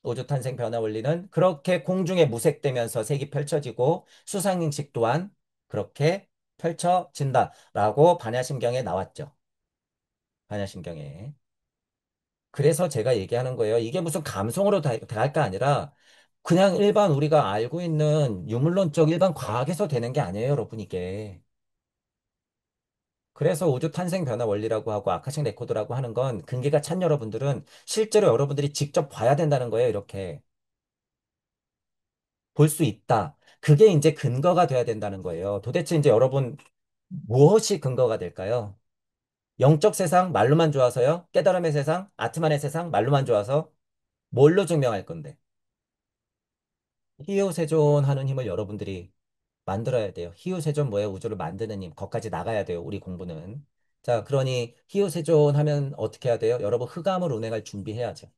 우주탄생 변화 원리는 그렇게 공중에 무색되면서 색이 펼쳐지고 수상행식 또한 그렇게 펼쳐진다라고 반야심경에 나왔죠. 반야심경에. 그래서 제가 얘기하는 거예요. 이게 무슨 감성으로 할까 아니라 그냥 일반 우리가 알고 있는 유물론적 일반 과학에서 되는 게 아니에요, 여러분 이게. 그래서 우주 탄생 변화 원리라고 하고 아카식 레코드라고 하는 건 근기가 찬 여러분들은 실제로 여러분들이 직접 봐야 된다는 거예요, 이렇게. 볼 수 있다. 그게 이제 근거가 돼야 된다는 거예요. 도대체 이제 여러분 무엇이 근거가 될까요? 영적 세상 말로만 좋아서요? 깨달음의 세상, 아트만의 세상 말로만 좋아서 뭘로 증명할 건데? 희요세존하는 힘을 여러분들이 만들어야 돼요. 희요세존 뭐예요? 우주를 만드는 힘. 거기까지 나가야 돼요. 우리 공부는. 자, 그러니 희요세존 하면 어떻게 해야 돼요? 여러분 흑암을 운행할 준비해야죠.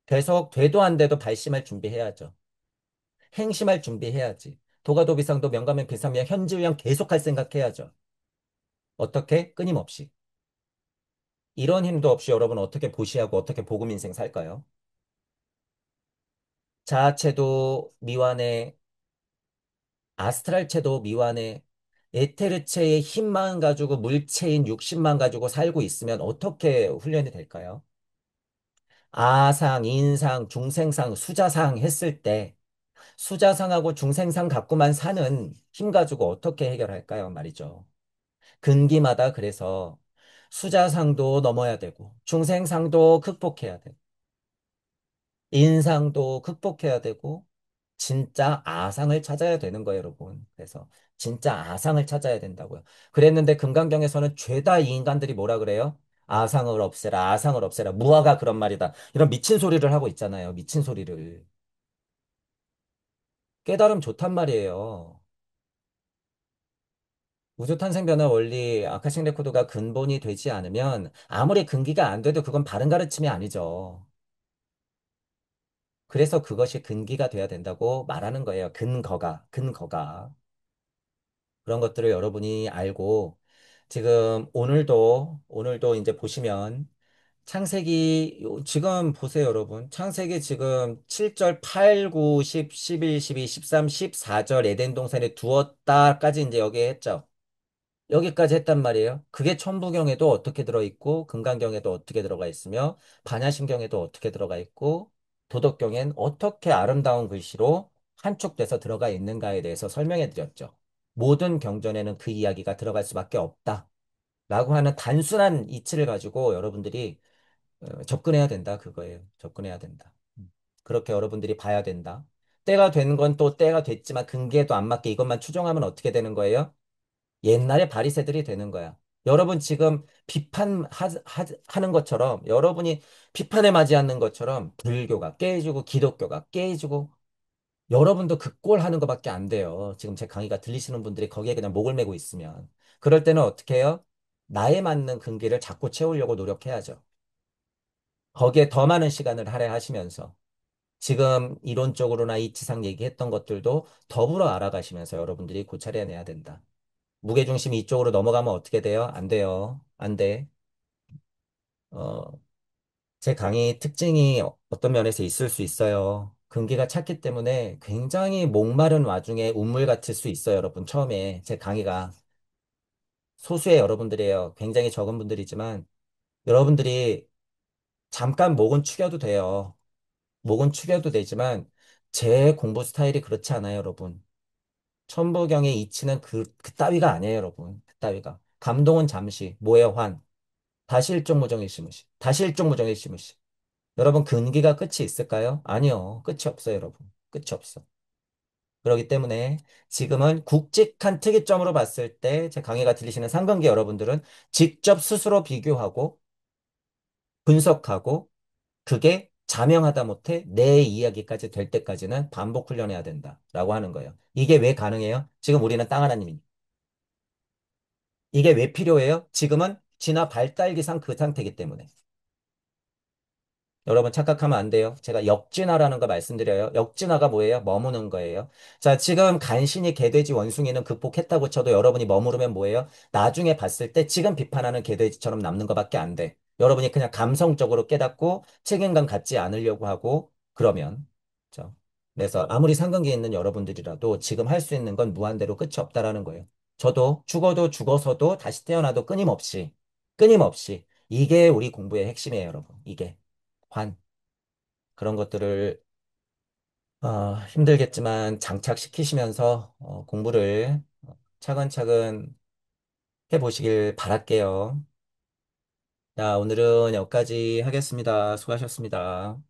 계속 되도 안 돼도 발심할 준비해야죠. 행심할 준비해야지. 도가도비상도 명가면 비상면 현지의양 계속할 생각해야죠. 어떻게? 끊임없이. 이런 힘도 없이 여러분 어떻게 보시하고 어떻게 복음 인생 살까요? 자아체도 미완해, 아스트랄체도 미완해, 에테르체의 힘만 가지고 물체인 육신만 가지고 살고 있으면 어떻게 훈련이 될까요? 아상, 인상, 중생상, 수자상 했을 때 수자상하고 중생상 갖고만 사는 힘 가지고 어떻게 해결할까요? 말이죠. 근기마다 그래서 수자상도 넘어야 되고 중생상도 극복해야 되고 인상도 극복해야 되고 진짜 아상을 찾아야 되는 거예요, 여러분. 그래서 진짜 아상을 찾아야 된다고요. 그랬는데 금강경에서는 죄다 이 인간들이 뭐라 그래요? 아상을 없애라, 아상을 없애라. 무화가 그런 말이다. 이런 미친 소리를 하고 있잖아요. 미친 소리를. 깨달음 좋단 말이에요. 우주 탄생 변화 원리 아카식 레코드가 근본이 되지 않으면 아무리 근기가 안 돼도 그건 바른 가르침이 아니죠. 그래서 그것이 근기가 돼야 된다고 말하는 거예요. 근거가. 그런 것들을 여러분이 알고 지금 오늘도 이제 보시면 지금 보세요, 여러분. 창세기 지금 7절 8, 9, 10, 11, 12, 13, 14절 에덴 동산에 두었다까지 이제 여기 했죠. 여기까지 했단 말이에요. 그게 천부경에도 어떻게 들어있고, 금강경에도 어떻게 들어가 있으며, 반야심경에도 어떻게 들어가 있고, 도덕경엔 어떻게 아름다운 글씨로 한축돼서 들어가 있는가에 대해서 설명해 드렸죠. 모든 경전에는 그 이야기가 들어갈 수밖에 없다. 라고 하는 단순한 이치를 가지고 여러분들이 접근해야 된다. 그거예요. 접근해야 된다. 그렇게 여러분들이 봐야 된다. 때가 된 건 또 때가 됐지만 근기에도 안 맞게 이것만 추종하면 어떻게 되는 거예요? 옛날에 바리새들이 되는 거야. 여러분 지금 하는 것처럼 여러분이 비판에 맞지 않는 것처럼 불교가 깨지고 기독교가 깨지고 여러분도 그 꼴 하는 것밖에 안 돼요. 지금 제 강의가 들리시는 분들이 거기에 그냥 목을 메고 있으면. 그럴 때는 어떻게 해요? 나에 맞는 근기를 자꾸 채우려고 노력해야죠. 거기에 더 많은 시간을 할애하시면서 지금 이론적으로나 이치상 얘기했던 것들도 더불어 알아가시면서 여러분들이 고찰해내야 된다. 무게중심이 이쪽으로 넘어가면 어떻게 돼요? 안 돼요. 안 돼. 어, 제 강의 특징이 어떤 면에서 있을 수 있어요. 근기가 찼기 때문에 굉장히 목마른 와중에 운물 같을 수 있어요, 여러분. 처음에 제 강의가 소수의 여러분들이에요. 굉장히 적은 분들이지만 여러분들이 잠깐 목은 축여도 돼요. 목은 축여도 되지만 제 공부 스타일이 그렇지 않아요, 여러분. 천부경의 이치는 그 따위가 아니에요, 여러분. 그 따위가. 감동은 잠시, 모해 환. 다시 일종무정일 시무시. 다시 일종무정일 시무시. 여러분, 근기가 끝이 있을까요? 아니요. 끝이 없어요, 여러분. 끝이 없어. 그렇기 때문에 지금은 굵직한 특이점으로 봤을 때 제 강의가 들리시는 상관계 여러분들은 직접 스스로 비교하고 분석하고 그게 자명하다 못해 내 이야기까지 될 때까지는 반복 훈련해야 된다라고 하는 거예요. 이게 왜 가능해요? 지금 우리는 땅 하나님이니. 이게 왜 필요해요? 지금은 진화 발달기상 그 상태이기 때문에. 여러분 착각하면 안 돼요. 제가 역진화라는 거 말씀드려요. 역진화가 뭐예요? 머무는 거예요. 자, 지금 간신히 개돼지 원숭이는 극복했다고 쳐도 여러분이 머무르면 뭐예요? 나중에 봤을 때 지금 비판하는 개돼지처럼 남는 것밖에 안 돼. 여러분이 그냥 감성적으로 깨닫고 책임감 갖지 않으려고 하고 그러면. 그렇죠? 그래서 아무리 상관계에 있는 여러분들이라도 지금 할 수 있는 건 무한대로 끝이 없다라는 거예요. 저도 죽어도 죽어서도 다시 태어나도 끊임없이 이게 우리 공부의 핵심이에요, 여러분. 이게. 환. 그런 것들을 힘들겠지만 장착시키시면서 공부를 차근차근 해보시길 바랄게요. 자, 오늘은 여기까지 하겠습니다. 수고하셨습니다.